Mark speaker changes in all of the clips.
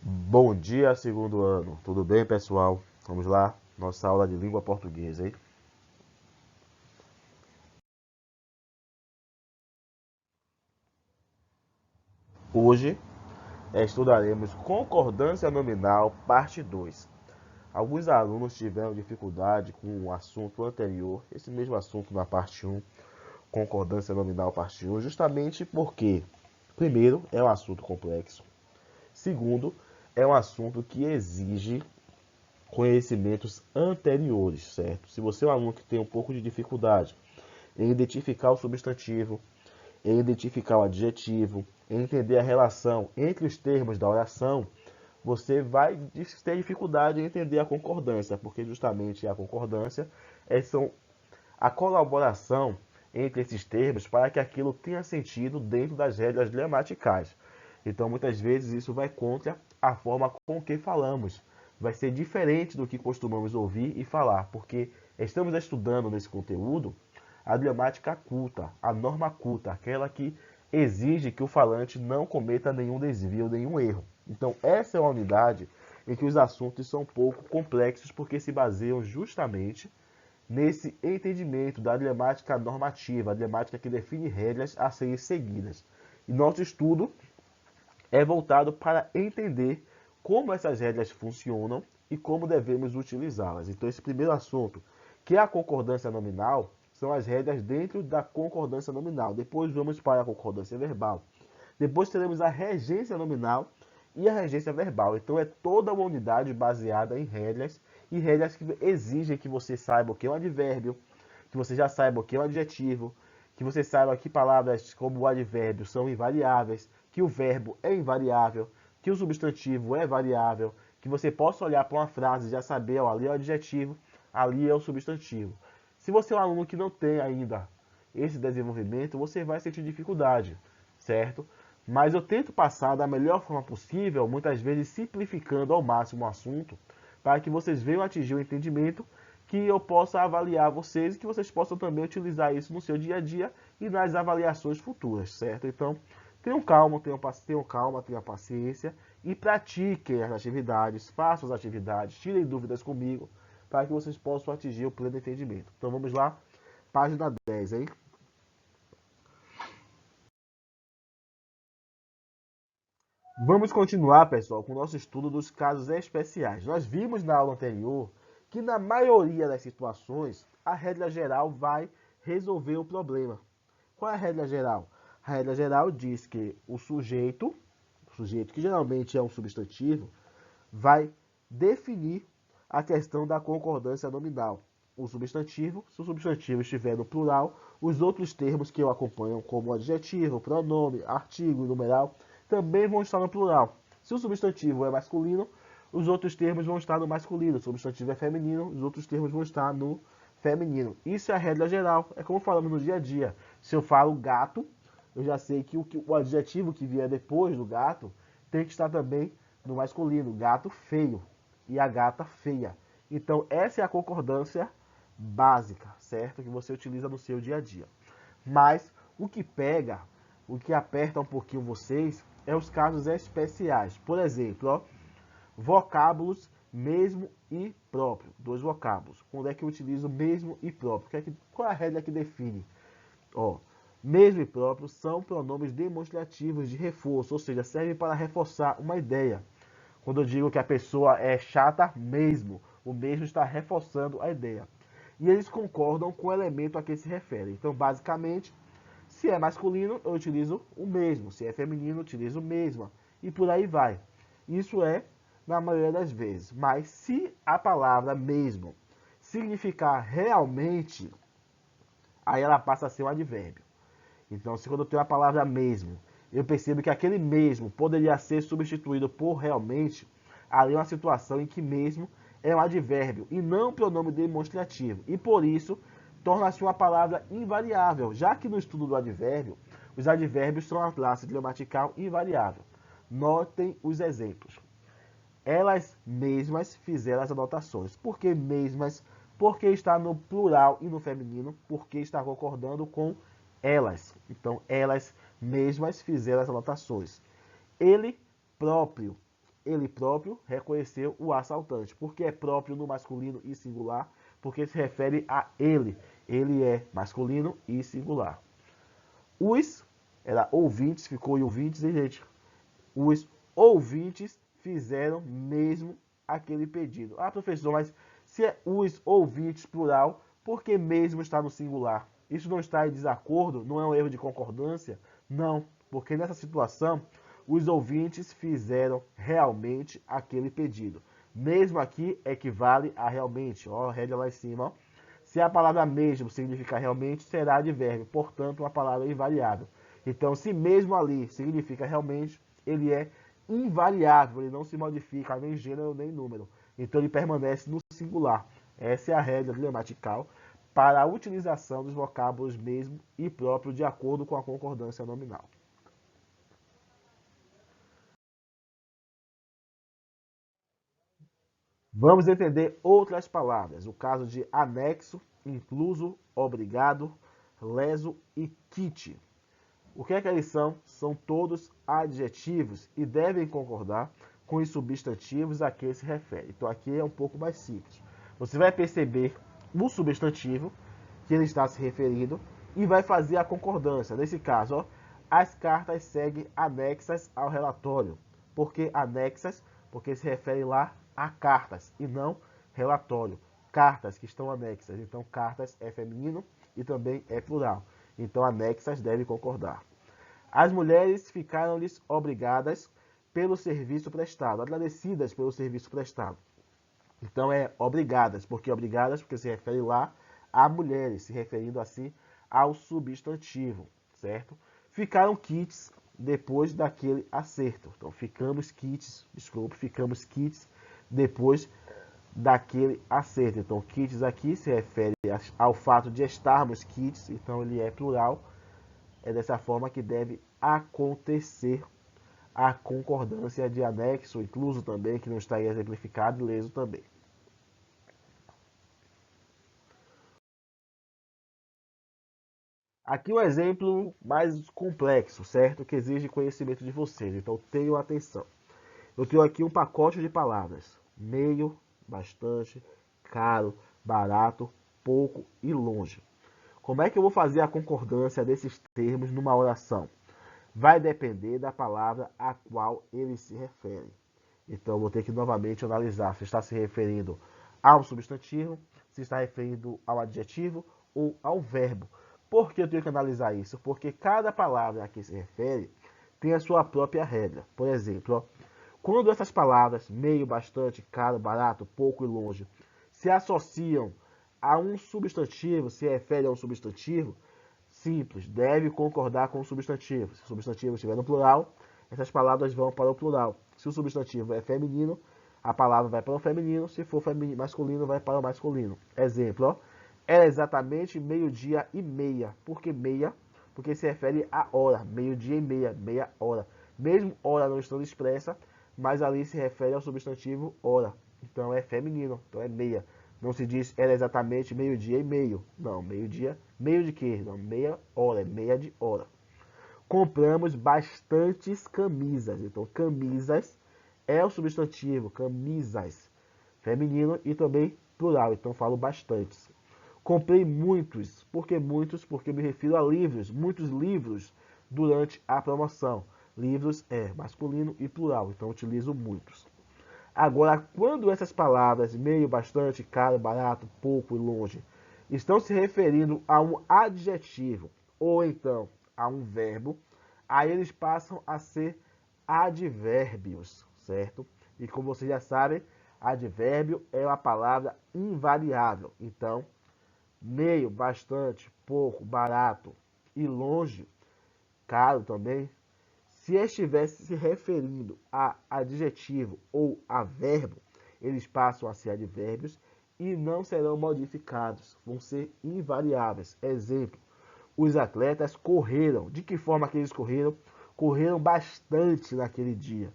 Speaker 1: Bom dia, segundo ano. Tudo bem, pessoal? Vamos lá, nossa aula de língua portuguesa, hein? Hoje estudaremos concordância nominal, parte 2. Alguns alunos tiveram dificuldade com o assunto anterior, esse mesmo assunto na parte um, concordância nominal, parte um, justamente porque, primeiro, é um assunto complexo. Segundo, é um assunto que exige conhecimentos anteriores, certo? Se você é um aluno que tem um pouco de dificuldade em identificar o substantivo, em identificar o adjetivo, em entender a relação entre os termos da oração, você vai ter dificuldade em entender a concordância, porque justamente a concordância são a colaboração entre esses termos para que aquilo tenha sentido dentro das regras gramaticais. Então, muitas vezes, isso vai contra a forma com que falamos. Vai ser diferente do que costumamos ouvir e falar, porque estamos estudando nesse conteúdo a gramática culta, a norma culta, aquela que exige que o falante não cometa nenhum desvio, nenhum erro. Então, essa é uma unidade em que os assuntos são um pouco complexos, porque se baseiam justamente nesse entendimento da gramática normativa, a gramática que define regras a serem seguidas. E nosso estudo é voltado para entender como essas regras funcionam e como devemos utilizá-las. Então, esse primeiro assunto, que é a concordância nominal, são as regras dentro da concordância nominal. Depois vamos para a concordância verbal. Depois teremos a regência nominal e a regência verbal. Então, é toda uma unidade baseada em regras e regras que exigem que você saiba o que é um advérbio, que você já saiba o que é um adjetivo, que você saiba que palavras como o advérbio são invariáveis, que o verbo é invariável, que o substantivo é variável, que você possa olhar para uma frase e já saber, ó, ali é o adjetivo, ali é o substantivo. Se você é um aluno que não tem ainda esse desenvolvimento, você vai sentir dificuldade, certo? Mas eu tento passar da melhor forma possível, muitas vezes simplificando ao máximo o assunto, para que vocês venham atingir o entendimento, que eu possa avaliar vocês e que vocês possam também utilizar isso no seu dia a dia e nas avaliações futuras, certo? Então, tenham calma, tenham paciência e pratiquem as atividades, façam as atividades, tirem dúvidas comigo, para que vocês possam atingir o pleno entendimento. Então vamos lá, página 10, hein? Vamos continuar, pessoal, com o nosso estudo dos casos especiais. Nós vimos na aula anterior que, na maioria das situações, a regra geral vai resolver o problema. Qual é a regra geral? A regra geral diz que o sujeito que geralmente é um substantivo, vai definir a questão da concordância nominal. O substantivo, se o substantivo estiver no plural, os outros termos que o acompanham, como adjetivo, pronome, artigo e numeral, também vão estar no plural. Se o substantivo é masculino, os outros termos vão estar no masculino. Se o substantivo é feminino, os outros termos vão estar no feminino. Isso é a regra geral. É como falamos no dia a dia. Se eu falo gato, eu já sei que o adjetivo que vier depois do gato tem que estar também no masculino. Gato feio e a gata feia. Então, essa é a concordância básica, certo? Que você utiliza no seu dia a dia. Mas o que pega, o que aperta um pouquinho vocês, é os casos especiais. Por exemplo, ó, vocábulos mesmo e próprio. Dois vocábulos. Quando é que eu utilizo mesmo e próprio? Qual é a regra que define? Ó, mesmo e próprio são pronomes demonstrativos de reforço, ou seja, servem para reforçar uma ideia. Quando eu digo que a pessoa é chata mesmo, o mesmo está reforçando a ideia. E eles concordam com o elemento a que se refere. Então, basicamente, se é masculino, eu utilizo o mesmo. Se é feminino, eu utilizo o mesmo. E por aí vai. Isso é na maioria das vezes. Mas se a palavra mesmo significar realmente, aí ela passa a ser um advérbio. Então, se quando eu tenho a palavra mesmo, eu percebo que aquele mesmo poderia ser substituído por realmente, ali é uma situação em que mesmo é um advérbio e não um pronome demonstrativo. E por isso, torna-se uma palavra invariável, já que no estudo do advérbio, os advérbios são a classe gramatical invariável. Notem os exemplos. Elas mesmas fizeram as anotações. Por que mesmas? Porque está no plural e no feminino, porque está concordando com elas. Então, elas mesmas fizeram as anotações. Ele próprio. Ele próprio reconheceu o assaltante. Por que é próprio no masculino e singular? Porque se refere a ele. Ele é masculino e singular. Os, era ouvintes, ficou em ouvintes, hein, gente? Os ouvintes fizeram mesmo aquele pedido. Ah, professor, mas se é os ouvintes plural, por que mesmo está no singular? Isso não está em desacordo? Não é um erro de concordância? Não, porque nessa situação, os ouvintes fizeram realmente aquele pedido. Mesmo aqui equivale a realmente. Ó, a regra lá em cima. Ó. Se a palavra mesmo significar realmente, será advérbio, portanto, uma palavra invariável. Então, se mesmo ali significa realmente, ele é invariável, ele não se modifica nem gênero nem número. Então, ele permanece no singular. Essa é a regra gramatical para a utilização dos vocábulos mesmo e próprio de acordo com a concordância nominal. Vamos entender outras palavras. O caso de anexo, incluso, obrigado, leso e kit. O que é que eles são? São todos adjetivos e devem concordar com os substantivos a que se refere. Então aqui é um pouco mais simples. Você vai perceber o substantivo que ele está se referindo e vai fazer a concordância. Nesse caso, ó, as cartas seguem anexas ao relatório. Por que anexas? Porque se refere lá a cartas e não relatório. Cartas que estão anexas. Então, cartas é feminino e também é plural. Então, anexas devem concordar. As mulheres ficaram-lhes obrigadas pelo serviço prestado, agradecidas pelo serviço prestado. Então, é obrigadas. Por que obrigadas? Porque se refere lá a mulheres, se referindo assim ao substantivo, certo? Ficaram quites depois daquele acerto. Então, ficamos quites depois daquele acerto. Então, quites aqui se refere ao fato de estarmos quites, então ele é plural. É dessa forma que deve acontecer a concordância de anexo, incluso também, que não está exemplificado, e leso também. Aqui um exemplo mais complexo, certo? Que exige conhecimento de vocês, então tenham atenção. Eu tenho aqui um pacote de palavras: meio, bastante, caro, barato, pouco e longe. Como é que eu vou fazer a concordância desses termos numa oração? Vai depender da palavra a qual ele se refere. Então, eu vou ter que novamente analisar se está se referindo ao substantivo, se está referindo ao adjetivo ou ao verbo. Por que eu tenho que analisar isso? Porque cada palavra a que se refere tem a sua própria regra. Por exemplo, ó, quando essas palavras, meio, bastante, caro, barato, pouco e longe, se associam a um substantivo, se refere a um substantivo, simples, deve concordar com o substantivo. Se o substantivo estiver no plural, essas palavras vão para o plural. Se o substantivo é feminino, a palavra vai para o feminino. Se for masculino, vai para o masculino. Exemplo, ó, era exatamente meio-dia e meia. Por que meia? Porque se refere a hora. Meio-dia e meia, meia hora. Mesmo hora não estando expressa, mas ali se refere ao substantivo hora. Então é feminino, então é meia. Não se diz era exatamente meio-dia e meio. Não, meio-dia, meio de quê? Não, meia hora, é meia de hora. Compramos bastantes camisas. Então, camisas é o substantivo, camisas, feminino e também plural. Então, falo bastantes. Comprei muitos. Por que muitos? Porque me refiro a livros, muitos livros durante a promoção. Livros é masculino e plural, então utilizo muitos. Agora, quando essas palavras, meio, bastante, caro, barato, pouco e longe, estão se referindo a um adjetivo ou então a um verbo, aí eles passam a ser advérbios, certo? E como vocês já sabem, advérbio é uma palavra invariável. Então, meio, bastante, pouco, barato e longe, caro também, se estivesse se referindo a adjetivo ou a verbo, eles passam a ser advérbios e não serão modificados, vão ser invariáveis. Exemplo, os atletas correram. De que forma que eles correram? Correram bastante naquele dia.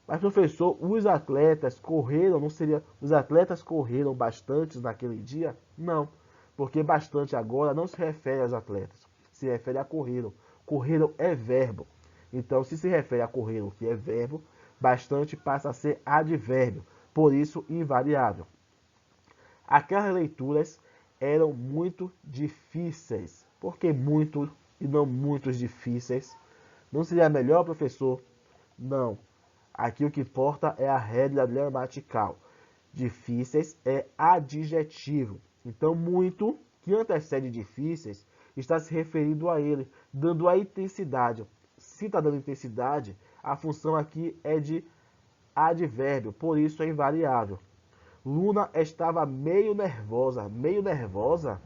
Speaker 1: Mas, professor, os atletas correram, não seria os atletas correram bastante naquele dia? Não, porque bastante agora não se refere aos atletas, se refere a correram. Correram é verbo. Então, se refere a correr, que é verbo, bastante passa a ser advérbio, por isso invariável. Aquelas leituras eram muito difíceis. Por que muito e não muitos difíceis? Não seria melhor, professor? Não. Aqui o que importa é a regra gramatical. Difíceis é adjetivo. Então, muito, que antecede difíceis, está se referindo a ele, dando a intensidade. Se está dando intensidade, a função aqui é de advérbio, por isso é invariável. Luna estava meio nervosa. Meio nervosa?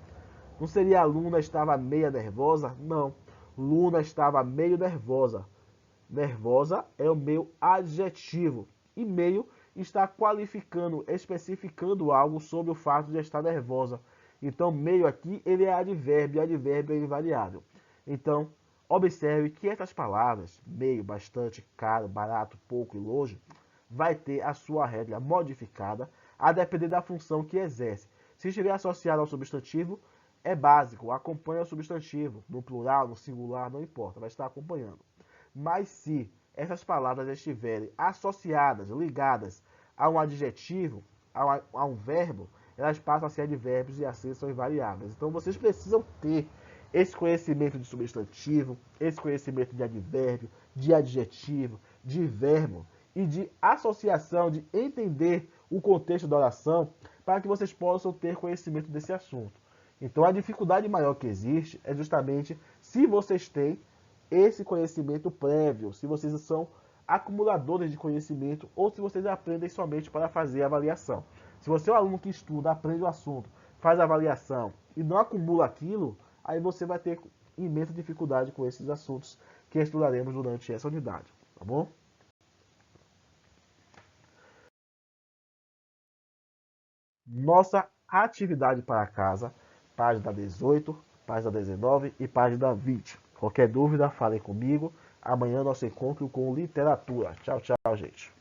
Speaker 1: Não seria a Luna estava meia nervosa? Não. Luna estava meio nervosa. Nervosa é o meu adjetivo. E meio está qualificando, especificando algo sobre o fato de estar nervosa. Então, meio aqui, ele é advérbio. Advérbio é invariável. Então, observe que essas palavras, meio, bastante, caro, barato, pouco e longe, vai ter a sua regra modificada a depender da função que exerce. Se estiver associado ao substantivo, é básico, acompanha o substantivo, no plural, no singular, não importa, vai estar acompanhando. Mas se essas palavras estiverem associadas, ligadas a um adjetivo, a um verbo, elas passam a ser advérbios e assim são invariáveis. Então vocês precisam ter esse conhecimento de substantivo, esse conhecimento de advérbio, de adjetivo, de verbo e de associação, de entender o contexto da oração, para que vocês possam ter conhecimento desse assunto. Então a dificuldade maior que existe é justamente se vocês têm esse conhecimento prévio, se vocês são acumuladores de conhecimento ou se vocês aprendem somente para fazer a avaliação. Se você é um aluno que estuda, aprende o assunto, faz a avaliação e não acumula aquilo, aí você vai ter imensa dificuldade com esses assuntos que estudaremos durante essa unidade, tá bom? Nossa atividade para casa, página 18, página 19 e página 20. Qualquer dúvida, falem comigo. Amanhã nosso encontro com literatura. Tchau, tchau, gente.